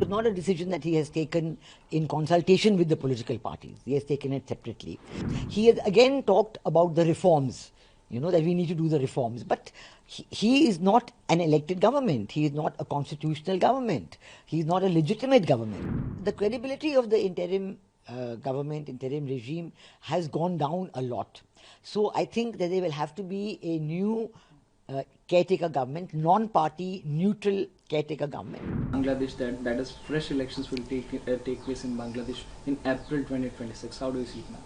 It's not a decision that he has taken in consultation with the political parties. He has taken it separately. He has again talked about the reforms, that we need to do the reforms. But he is not an elected government. He is not a constitutional government. He is not a legitimate government. The credibility of the interim government, interim regime has gone down a lot. So I think that there will have to be a new caretaker government, non-party, neutral caretaker government. Bangladesh, that is fresh elections will take place in Bangladesh in April 2026. How do you see it now?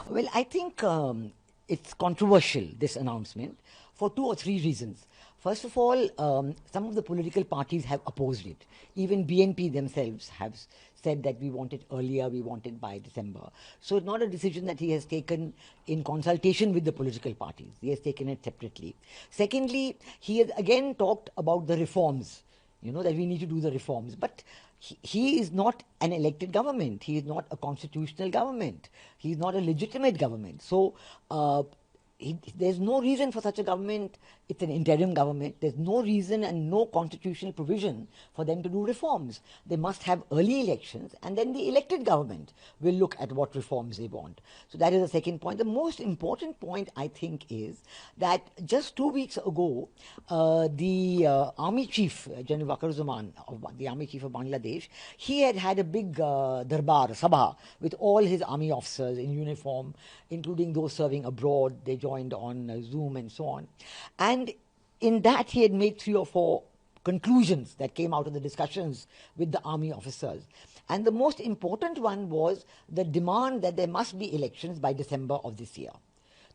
Well, I think it's controversial, this announcement, for 2 or 3 reasons. First of all, some of the political parties have opposed it. Even BNP themselves have said that we want it earlier, we want it by December. So it's not a decision that he has taken in consultation with the political parties. He has taken it separately. Secondly, he has again talked about the reforms, that we need to do the reforms. But he is not an elected government. He is not a constitutional government. He is not a legitimate government. So there's no reason for such a government. It's an interim government. There's no reason and no constitutional provision for them to do reforms. They must have early elections, and then the elected government will look at what reforms they want. So that is the second point. The most important point, I think, is that just 2 weeks ago, the army chief, General Wakar the army chief of Bangladesh, he had a big darbar, sabha, with all his army officers in uniform, including those serving abroad. They joined on Zoom and so on. And in that, he had made 3 or 4 conclusions that came out of the discussions with the army officers. And the most important one was the demand that there must be elections by December of this year.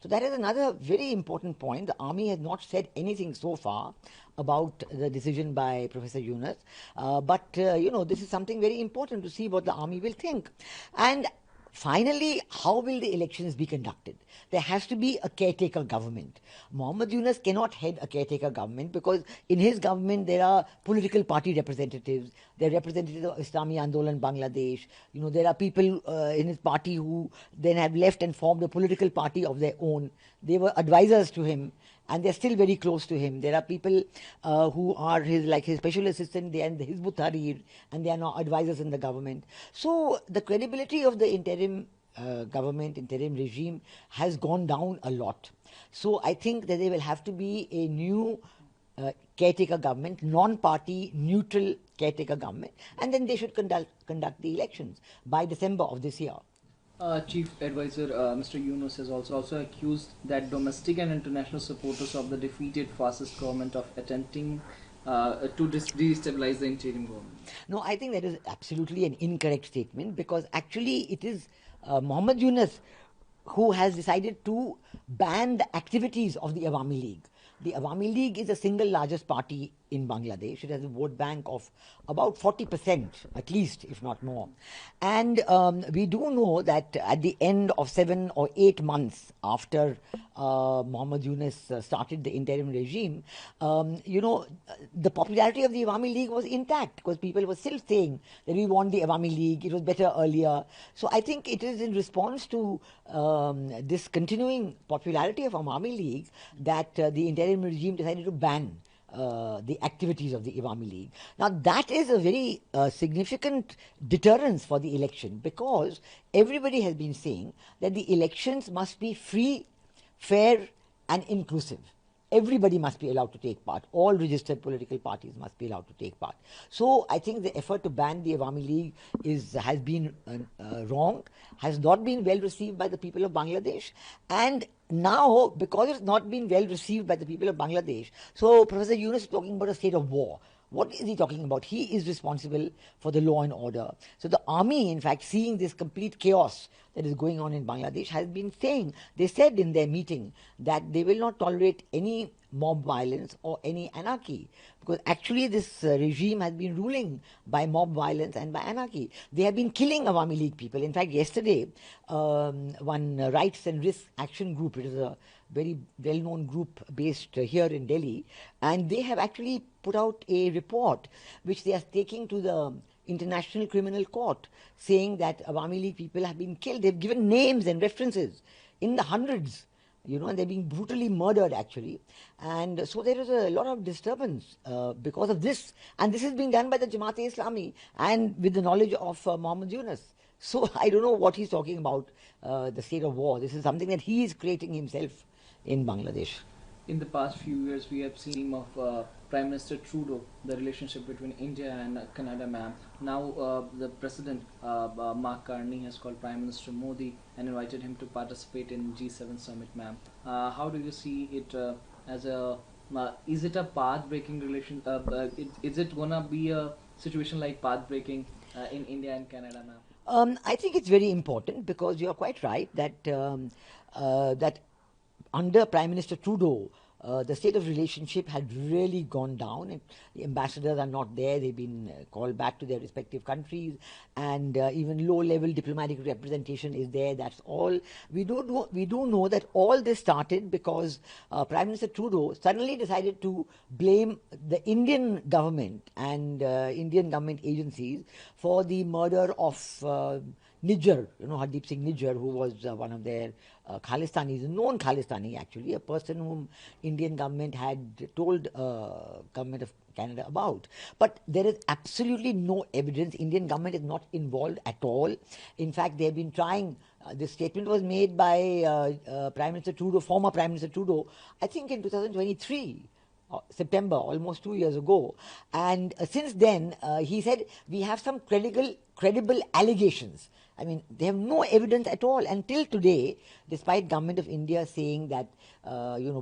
So that is another very important point. The army has not said anything so far about the decision by Professor Yunus. But this is something very important to see what the army will think. And finally, how will the elections be conducted? There has to be a caretaker government. Muhammad Yunus cannot head a caretaker government because in his government there are political party representatives. There are representatives of Islami Andolan Bangladesh. There are people in his party who then have left and formed a political party of their own. They were advisors to him, and they're still very close to him. There are people who are his special assistant, they are in the Hizb ut-Tahrir, and they are now advisors in the government. So the credibility of the interim government, interim regime has gone down a lot. So I think that there will have to be a new caretaker government, non-party, neutral caretaker government, and then they should conduct the elections by December of this year. Chief Advisor Mr. Yunus has also accused that domestic and international supporters of the defeated fascist government of attempting to destabilize the interim government. No, I think that is absolutely an incorrect statement, because actually it is Muhammad Yunus who has decided to ban the activities of the Awami League. The Awami League is the single largest party in Bangladesh. It has a vote bank of about 40%, at least, if not more. And we do know that at the end of 7 or 8 months after Muhammad Yunus started the interim regime, the popularity of the Awami League was intact, because people were still saying that we want the Awami League, it was better earlier. So I think it is in response to this continuing popularity of Awami League that the interim regime decided to ban the activities of the Awami League. Now that is a very significant deterrence for the election, because everybody has been saying that the elections must be free, fair and inclusive. Everybody must be allowed to take part. All registered political parties must be allowed to take part. So I think the effort to ban the Awami League has been wrong, has not been well received by the people of Bangladesh. And now, because it's not been well received by the people of Bangladesh, so Professor Yunus is talking about a state of war. What is he talking about? He is responsible for the law and order. So the army, in fact, seeing this complete chaos that is going on in Bangladesh, has been saying, they said in their meeting that they will not tolerate any mob violence or any anarchy, because actually this regime has been ruling by mob violence and by anarchy. They have been killing Awami League people. In fact, yesterday, one Rights and Risk Action Group, it is a very well-known group based here in Delhi, and they have actually put out a report which they are taking to the International Criminal Court, saying that Awami League people have been killed. They've given names and references in the hundreds. and they're being brutally murdered actually. And so there is a lot of disturbance because of this. And this is being done by the Jamaat-e-Islami and with the knowledge of Muhammad Yunus. So I don't know what he's talking about, the state of war. This is something that he is creating himself in Bangladesh. In the past few years, we have seen of Prime Minister Trudeau, the relationship between India and Canada, ma'am. Now, the President, Mark Carney, has called Prime Minister Modi and invited him to participate in G7 summit, ma'am. How do you see it as a? Is it a path-breaking relation? Is it gonna be a situation like path-breaking in India and Canada, ma'am? I think it's very important because you are quite right that under Prime Minister Trudeau, the state of relationship had really gone down, and the ambassadors are not there. They've been called back to their respective countries, and even low-level diplomatic representation is there. That's all. We do know that all this started because Prime Minister Trudeau suddenly decided to blame the Indian government and Indian government agencies for the murder of Nijjar, Hardeep Singh Nijjar, who was one of their Khalistanis, a known Khalistani actually, a person whom Indian government had told government of Canada about. But there is absolutely no evidence. Indian government is not involved at all. In fact, they have been trying. This statement was made by Prime Minister Trudeau, former Prime Minister Trudeau, I think in 2023. September, almost 2 years ago. And since then, he said, we have some credible allegations. I mean, they have no evidence at all until today, despite Government of India saying that,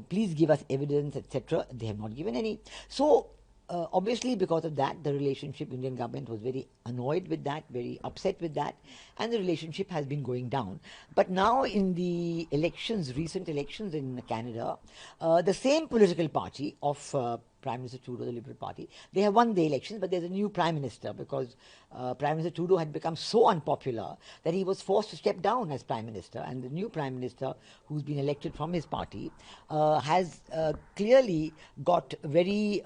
please give us evidence, etc. They have not given any. So, obviously, because of that, the relationship, Indian government was very annoyed with that, very upset with that, and the relationship has been going down. But now in the elections, recent elections in Canada, the same political party of Prime Minister Trudeau, the Liberal Party, they have won the elections, but there's a new Prime Minister because Prime Minister Trudeau had become so unpopular that he was forced to step down as Prime Minister. And the new Prime Minister, who's been elected from his party, has clearly got very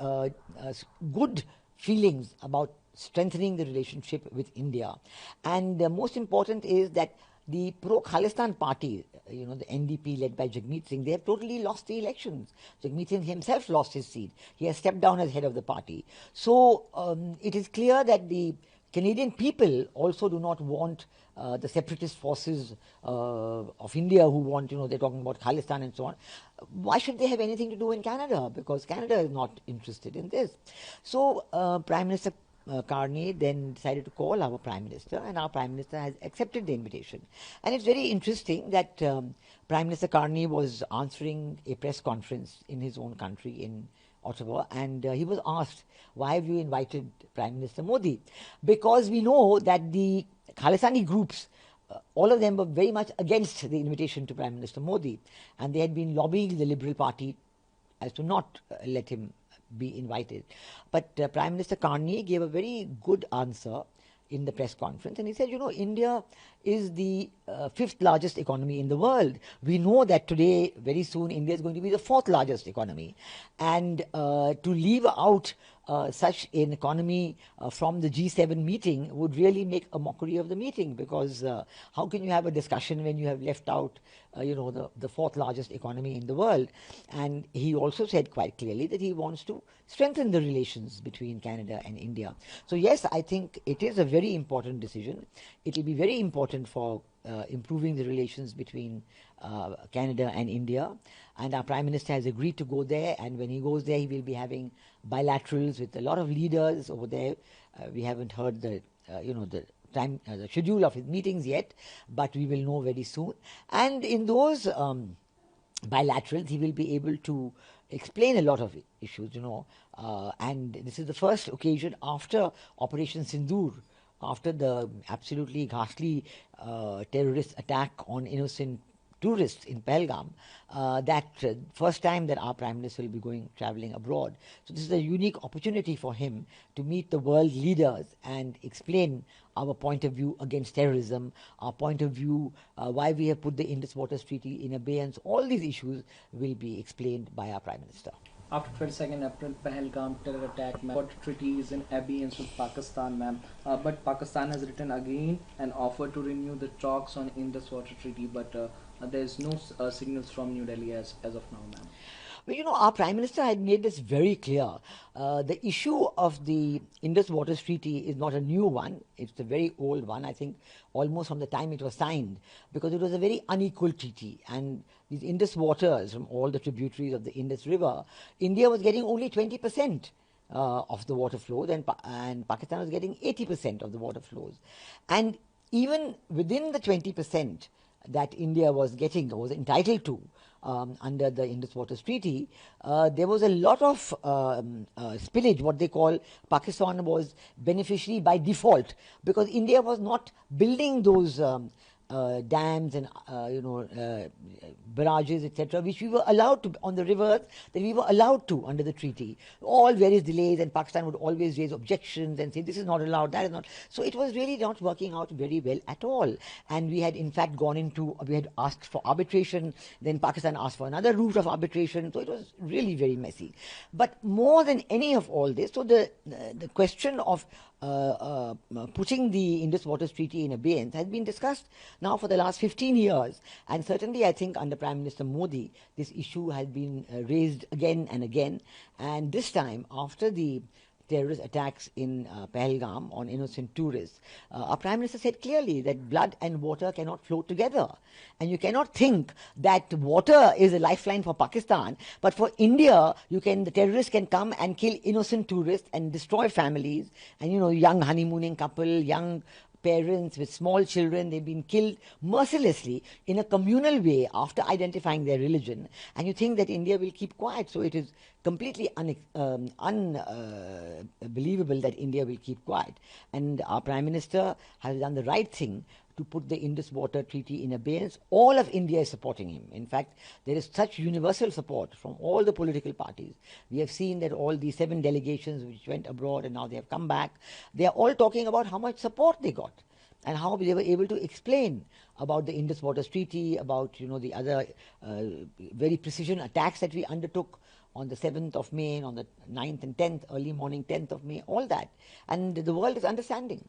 good feelings about strengthening the relationship with India. And most important is that the pro-Khalistan party, the NDP led by Jagmeet Singh, they have totally lost the elections. Jagmeet Singh himself lost his seat. He has stepped down as head of the party. So it is clear that the Canadian people also do not want the separatist forces of India who want, they're talking about Khalistan and so on. Why should they have anything to do in Canada? Because Canada is not interested in this. So Prime Minister Carney then decided to call our Prime Minister, and our Prime Minister has accepted the invitation. And it's very interesting that Prime Minister Carney was answering a press conference in his own country in Ottawa, and he was asked, why have you invited Prime Minister Modi? Because we know that the Khalistani groups, all of them were very much against the invitation to Prime Minister Modi, and they had been lobbying the Liberal Party as to not let him be invited. But Prime Minister Carney gave a very good answer in the press conference, and he said, India is the fifth largest economy in the world. We know that today, very soon, India is going to be the fourth largest economy. And to leave out such an economy from the G7 meeting would really make a mockery of the meeting, because how can you have a discussion when you have left out the fourth largest economy in the world? And he also said quite clearly that he wants to strengthen the relations between Canada and India. So yes, I think it is a very important decision. It will be very important for improving the relations between Canada and India. And our Prime Minister has agreed to go there, and when he goes there, he will be having bilaterals with a lot of leaders over there. We haven't heard the schedule of his meetings yet, but we will know very soon. And in those bilaterals, he will be able to explain a lot of issues, and this is the first occasion after Operation Sindoor, after the absolutely ghastly terrorist attack on innocent tourists in Pahalgam, that first time that our Prime Minister will be traveling abroad. So this is a unique opportunity for him to meet the world leaders and explain our point of view against terrorism, our point of view, why we have put the Indus Waters Treaty in abeyance. All these issues will be explained by our Prime Minister. After 22nd April Pahalgam terror attack, water treaty is in abeyance with Pakistan, ma'am. But Pakistan has written again an offer to renew the talks on Indus Water Treaty. But There's no signals from New Delhi as of now, ma'am. Well, our Prime Minister had made this very clear. The issue of the Indus Waters Treaty is not a new one. It's a very old one, I think, almost from the time it was signed, because it was a very unequal treaty. And these Indus waters from all the tributaries of the Indus River, India was getting only 20%. Of the water flows, and Pakistan was getting 80% of the water flows. And even within the 20% that India was getting, or was entitled to, under the Indus Waters Treaty, there was a lot of spillage, what they call. Pakistan was beneficiary by default, because India was not building those dams and barrages, etc., which we were allowed to on the rivers, that we were allowed to under the treaty. All various delays, and Pakistan would always raise objections and say this is not allowed, that is not. So it was really not working out very well at all. And we had in fact we had asked for arbitration, then Pakistan asked for another route of arbitration. So it was really very messy. But more than any of all this, so the question of putting the Indus Waters Treaty in abeyance has been discussed now for the last 15 years, and certainly I think under Prime Minister Modi this issue has been raised again and again, and this time after the terrorist attacks in Pahalgam on innocent tourists, our Prime Minister said clearly that blood and water cannot flow together. And you cannot think that water is a lifeline for Pakistan, but for India, the terrorists can come and kill innocent tourists and destroy families, and young honeymooning couple, young parents with small children, they've been killed mercilessly in a communal way after identifying their religion, and you think that India will keep quiet. So it is completely unbelievable that India will keep quiet. And our Prime Minister has done the right thing to put the Indus Water Treaty in abeyance. All of India is supporting him. In fact, there is such universal support from all the political parties. We have seen that all the 7 delegations which went abroad and now they have come back, they are all talking about how much support they got and how they were able to explain about the Indus Waters Treaty, about the other very precision attacks that we undertook on the 7th of May, on the 9th and 10th, early morning 10th of May, all that. And the world is understanding.